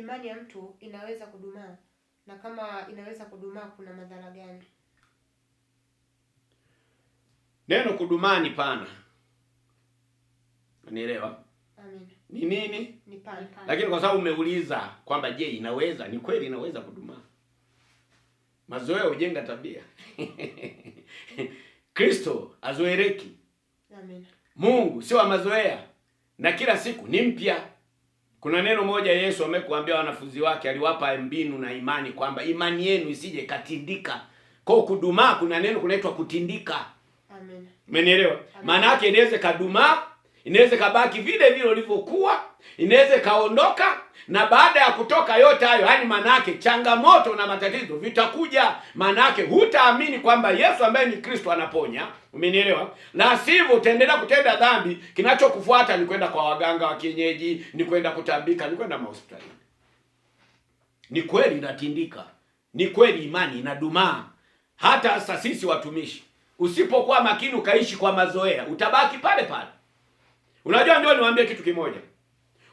imani ya mtu inaweza kudumaa, na kama inaweza kudumaa kuna madhara gani? Neno kudumaa ni pana. Unielewa? Amina. Ni nini? Ni pana. Lakini kwa sababu umeuliza kwamba je, inaweza? Ni kweli inaweza kudumaa. Mazoea hujenga tabia. Kristo azoeleki. Amina. Mungu sio mazoea, na kila siku ni mpya. Kuna neno moja Yesu amekuambia wanafunzi wake, aliwapa mbinu na imani kwamba imani yenu isije katindika. Kwa kudumaa kuna neno kunaitwa kutindika. Amina. Umenielewa? Maana yake inaweza kadumaa, inaweza kabaki vile vile ulivyokuwa, inaweza kaondoka, na baada ya kutoka yote hayo, yani maana yake changamoto na matatizo vitakuja. Maana yake hutaamini kwamba Yesu ambaye ni Kristo anaponya. Umenielewa? La sivyo utaendelea kutenda dhambi, kinachokufuata ni kwenda kwa waganga wa kienyeji, ni kwenda kutambika, ni kwenda hospitalini. Ni kweli inatindika. Ni kweli imani inadumaa. Hata sasa sisi watumishi, usipokuwa makini ukaishi kwa mazoea, utabaki pale pale. Unajua, ndio niwaambie kitu kimoja.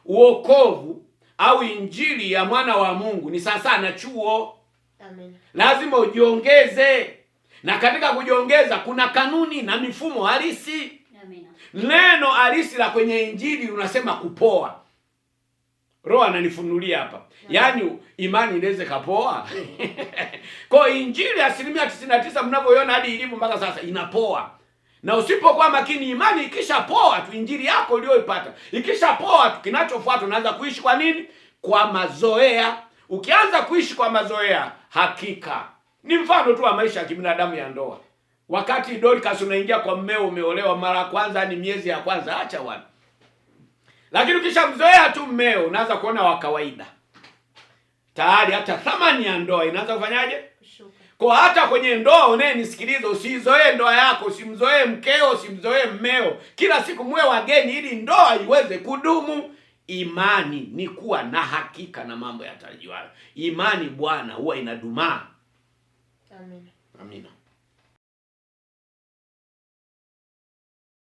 Uokovu au injili ya mwana wa Mungu ni sasa na chuo. Amen. Lazima ujiongeze. Na katika kujiongeza kuna kanuni na mifumo halisi. Amen. Neno halisi la kwenye injili unasema kupoa. Roho ananifunulia hapa. Yaani imani inaweza kapoa. Kwa injili 99% mnavyoiona hadi ilivyo mpaka sasa inapoa. Na usipokuwa makini, imani ikishapoa tu, injili yako uliyoipata ikishapoa tu, kinachofuata unaanza kuishi kwa nini? Kwa mazoea. Ukianza kuishi kwa mazoea, hakika ni mfano tu wa maisha ya kibinadamu ya ndoa. Wakati Dorcas unaingia kwa mmeo, umeolewa mara ya kwanza, ni miezi ya kwanza, acha wana. Lakini ukishamzoea tu mmeo, unaanza kuona wa kawaida. Tayari hata thamani ya ndoa inaanza kufanyaje? Kushuka. Kwa hata kwenye ndoa unayenisikiliza, usizoee ndoa yako, usimzoee mkeo, usimzoee mmeo. Kila siku muwe wageni ili ndoa iweze kudumu. Imani ni kuwa na hakika na mambo yatarajiwayo. Imani Bwana huwa inadumaa. Amina. Amina.